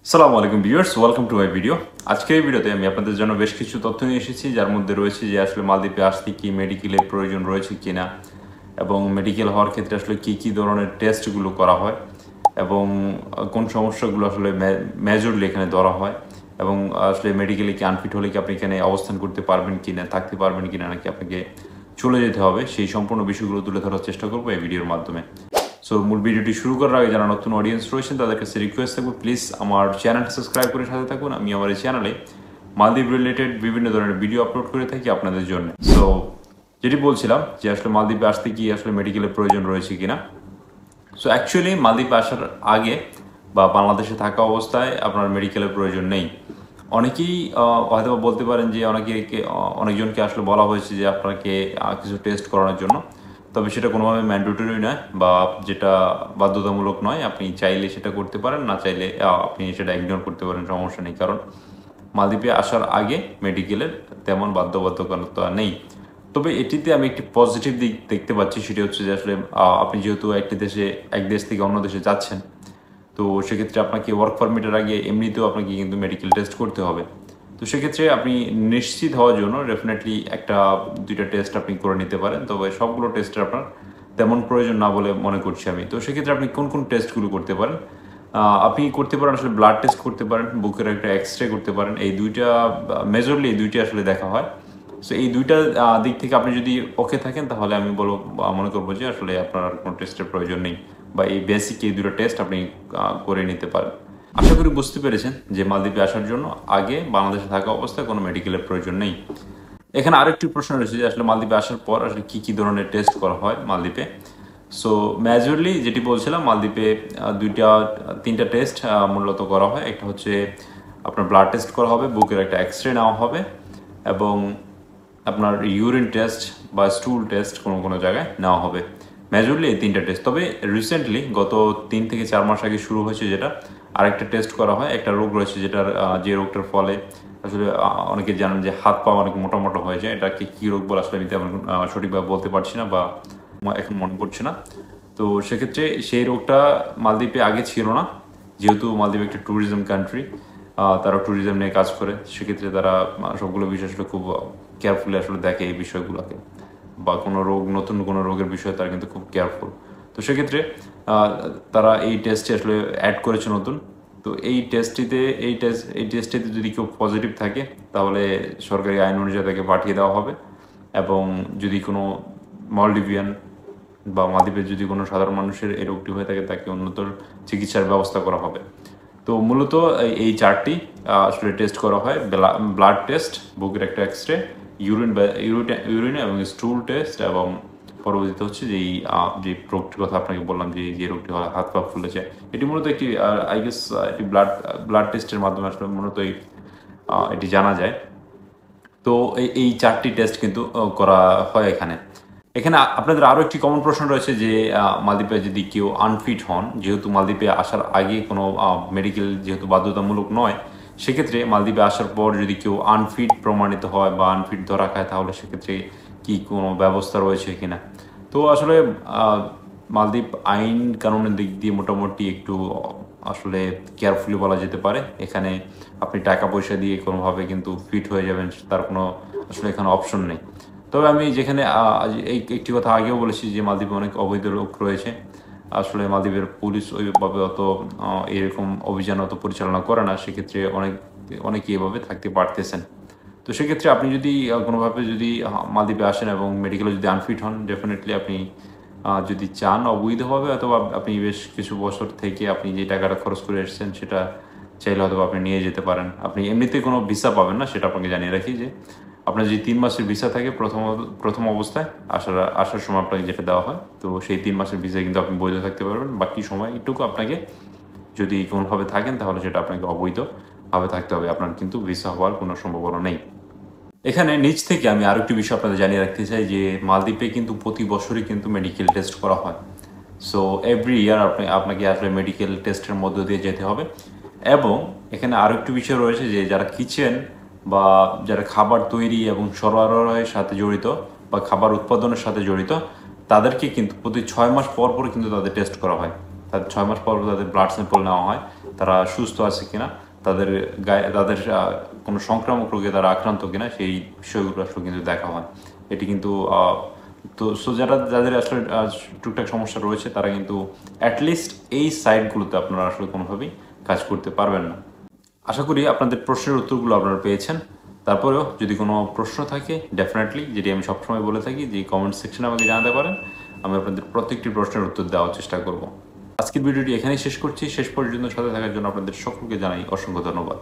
আসসালামু আলাইকুম viewers, welcome to my video. আজকের এই ভিডিওতে আমি আপনাদের জন্য বেশ কিছু তথ্য নিয়ে এসেছি, যার মধ্যে রয়েছে যে আসলে মালদ্বীপে আসতে কি মেডিকেলের প্রয়োজন রয়েছে কিনা, এবং মেডিকেল হওয়ার ক্ষেত্রে আসলে কি ধরনের টেস্টগুলো করা হয়, এবং কোন সমস্যাগুলো আসলে মেজরলি এখানে ধরা হয়, এবং আসলে মেডিকেলে কি আনফিট হলে কি আপনি এখানে অবস্থান করতে পারবেন কিনা, থাকতে পারবেন কিনা, নাকি আপনাকে চলে যেতে হবে, সেই সম্পূর্ণ বিষয়গুলো তুলে ধরার চেষ্টা করবো এই ভিডিওর মাধ্যমে। সো মূল ভিডিওটি শুরু করার আগে যারা নতুন অডিয়েন্স রয়েছেন তাদের কাছে রিকোয়েস্ট থাকবে, প্লিজ আমার চ্যানেলটি সাবস্ক্রাইব করে সাথে থাকুন। আমি আমার এই চ্যানেলে মালদ্বীপ রিলেটেড বিভিন্ন ধরনের ভিডিও আপলোড করে থাকি আপনাদের জন্য। সো যেটি বলছিলাম যে আসলে মালদ্বীপে আসতে কি আসলে মেডিকেলের প্রয়োজন রয়েছে কিনা। সো অ্যাকচুয়ালি মালদ্বীপে আসার আগে বা বাংলাদেশে থাকা অবস্থায় আপনার মেডিকেলের প্রয়োজন নেই। অনেকেই হয়তো বলতে পারেন যে অনেকজনকে আসলে বলা হয়েছে যে আপনাকে কিছু টেস্ট করানোর জন্য, তবে সেটা কোনোভাবে ম্যান্ডেটরি নয় বা যেটা বাধ্যতামূলক নয়। আপনি চাইলে সেটা করতে পারেন, না চাইলে আপনি সেটা ইগনোর করতে পারেন, সমস্যা নেই। কারণ মালদ্বীপে আসার আগে মেডিকেলের তেমন বাধ্যবাধকতা নেই। তবে এটিতে আমি একটি পজিটিভ দিক দেখতে পাচ্ছি, সেটি হচ্ছে যে আসলে আপনি যেহেতু এক দেশ থেকে অন্য দেশে যাচ্ছেন, তো সেক্ষেত্রে আপনাকে ওয়ার্ক পারমিটের আগে এমনিতেও আপনাকে কিন্তু মেডিকেল টেস্ট করতে হবে। তো সেক্ষেত্রে আপনি নিশ্চিত হওয়ার জন্য ডেফিনেটলি দুইটা টেস্ট আপনি করে নিতে পারেন, তবে সবগুলো টেস্টের আপনার তেমন প্রয়োজন না বলে মনে করছি আমি। তো সেক্ষেত্রে আপনি কোন টেস্টগুলো করতে পারেন? আপনি করতে পারেন আসলে ব্লাড টেস্ট করতে পারেন, বুকের একটা এক্সরে করতে পারেন। এই দুইটা মেজরলি এই দুইটা আসলে দেখা হয়। সো এই দুইটা দিক থেকে আপনি যদি ওকে থাকেন, তাহলে আমি মনে করবো যে আসলে আপনার কোনো টেস্টের প্রয়োজন নেই, বা এই বেসিক এই দুটো টেস্ট আপনি করে নিতে পারেন। আশা করি বুঝতে পেরেছেন যে মালদ্বীপে আসার জন্য আগে বাংলাদেশে থাকা অবস্থায় কোনো মেডিকেলের প্রয়োজন নেই। এখানে আরেকটি প্রশ্ন রয়েছে যে আসলে মালদ্বীপে আসার পর আসলে কি ধরনের টেস্ট করা হয় মালদ্বীপে। সো মেজরলি যেটি বলছিলাম, মালদ্বীপে তিনটা টেস্ট মূলত করা হয়। একটা হচ্ছে আপনার ব্লাড টেস্ট করা হবে, বুকের একটা এক্সরে নেওয়া হবে, এবং আপনার ইউরিন টেস্ট বা স্টুল টেস্ট কোনো জায়গায় নেওয়া হবে। মেজরলি এই তিনটা টেস্ট। তবে রিসেন্টলি গত 3 থেকে 4 মাস আগে শুরু হয়েছে যেটা আরেকটা টেস্ট করা হয়। একটা রোগ রয়েছে যে রোগটার ফলে আসলে অনেকে জানেন যে হাত পা অনেক মোটা হয়ে যায়। এটাকে কী রোগ বলে আসলে আমি তেমন সঠিকভাবে বলতে পারছি না, বা এখন মনে পড়ছে না। তো সেক্ষেত্রে সেই রোগটা মালদ্বীপে আগে ছিল না, যেহেতু মালদ্বীপ একটা ট্যুরিজম কান্ট্রি, তারা ট্যুরিজম নিয়ে কাজ করে। সেক্ষেত্রে তারা সবগুলো বিষয় আসলে খুব কেয়ারফুলি আসলে দেখে এই বিষয়গুলোকে, বা নতুন কোনো রোগের বিষয়ে তারা কিন্তু খুব কেয়ারফুল। তো সেক্ষেত্রে তারা এই টেস্টে আসলে অ্যাড করেছে নতুন। তো এই টেস্টটিতে যদি কেউ পজিটিভ থাকে, তাহলে সরকারি আইন অনুযায়ী তাকে পাঠিয়ে দেওয়া হবে, এবং যদি কোনো মলডিভিয়ান বা মালদ্বীপের যদি কোনো সাধারণ মানুষের এই রোগটি হয়ে থাকে, তাকে উন্নত চিকিৎসার ব্যবস্থা করা হবে। তো মূলত এই চারটি আসলে টেস্ট করা হয়: ব্লাড টেস্ট, বুকের একটা এক্সরে, ইউরিন এবং স্টুল টেস্ট, এবং পরবর্তীতে হচ্ছে যে রোগটির কথা আপনাকে বললাম, যে রোগটি হয় হাত পা ফুলেছে, এটি মূলত একটি আই গেস একটি ব্লাড টেস্টের মাধ্যমে আসলে মূলত এটি জানা যায়। তো এই চারটি টেস্ট কিন্তু করা হয় এখানে। আপনাদের আরও একটি কমন প্রশ্ন রয়েছে যে মালদ্বীপে যদি কেউ আনফিট হন, যেহেতু মালদ্বীপে আসার আগে কোনো মেডিকেল যেহেতু বাধ্যতামূলক নয়, সেক্ষেত্রে মালদ্বীপে আসার পর যদি কেউ আনফিট প্রমাণিত হয় বা আনফিট ধরা খায়, তাহলে সেক্ষেত্রে কি কোনো ব্যবস্থা রয়েছে কিনা। তো আসলে মালদ্বীপ আইন কানুনের দিক দিয়ে মোটামুটি একটু আসলে কেয়ারফুলি বলা যেতে পারে। এখানে আপনি টাকা পয়সা দিয়ে কোনোভাবে কিন্তু ফিট হয়ে যাবেন, তার কোনো আসলে এখানে অপশন নেই। তবে আমি যেখানে একটি কথা আগেও বলেছি যে মালদ্বীপে অনেক অবৈধ লোক রয়েছে। আসলে মালদ্বীপের পুলিশ ওইভাবে এরকম অভিযান পরিচালনা করে না। সেক্ষেত্রে অনেকে এভাবে থাকতে পারতেছেন। তো সেক্ষেত্রে আপনি যদি কোনোভাবে মালদ্বীপে আসেন এবং মেডিকেলে যদি আনফিট হন, ডেফিনেটলি আপনি যদি চান অবৈধভাবে, অথবা আপনি বেশ কিছু বছর থেকে আপনি যে টাকাটা খরচ করে এসেছেন সেটা চাইলে হয়তো আপনি নিয়ে যেতে পারেন। আপনি এমনিতে কোনো ভিসা পাবেন না, সেটা আপনাকে জানিয়ে রাখি যে আপনার যে 3 মাসের ভিসা থাকে প্রথম অবস্থায় আসার সময় আপনাকে যেটা দেওয়া হয়, তো সেই 3 মাসের ভিসা কিন্তু আপনি বৈধ থাকতে পারবেন। বাকি সময় একটুকু আপনাকে যদি কোনোভাবে থাকেন, তাহলে সেটা আপনাকে অবৈধভাবে থাকতে হবে। আপনার কিন্তু ভিসা হওয়ার কোনো সম্ভাবনা নেই। এখানে নিচ থেকে আমি আরেকটি বিষয় আপনাদের জানিয়ে রাখতে চাই যে মালদ্বীপে কিন্তু প্রতি বছরই কিন্তু মেডিকেল টেস্ট করা হয়। সো এভরি ইয়ার আপনাকে আসলে মেডিকেল টেস্টের মধ্য দিয়ে যেতে হবে। এবং এখানে আরও একটি বিষয় রয়েছে যে যারা কিচেন বা যারা খাবার তৈরি এবং সরবরাহের সাথে জড়িত বা খাবার উৎপাদনের সাথে জড়িত, তাদেরকে কিন্তু প্রতি 6 মাস পর কিন্তু তাদের টেস্ট করা হয়। তাদের 6 মাস পর তাদের ব্লাড স্যাম্পল নেওয়া হয়, তারা সুস্থ আছে কিনা, তাদের গায়ে তাদের কোনো সংক্রামক রোগে তারা আক্রান্ত কিনা, সেই বিষয়গুলো আসলে কিন্তু দেখা হয়। এটি কিন্তু তো যাদের আসলে টুকটাক সমস্যা রয়েছে তারা কিন্তু অ্যাটলিস্ট এই সাইটগুলোতে আপনারা আসলে কোনোভাবেই কাজ করতে পারবেন না। আশা করি আপনাদের প্রশ্নের উত্তরগুলো আপনারা পেয়েছেন। তারপরেও যদি কোনো প্রশ্ন থাকে ডেফিনেটলি, যেটি আমি সবসময় বলে থাকি, যে কমেন্ট সেকশনে আমাকে জানাতে পারেন, আমি আপনাদের প্রত্যেকটি প্রশ্নের উত্তর দেওয়ার চেষ্টা করব। আজকের ভিডিওটি এখানেই শেষ করছি। শেষ পর্যন্ত সাথে থাকার জন্য আপনাদের সকলকে জানাই অসংখ্য ধন্যবাদ।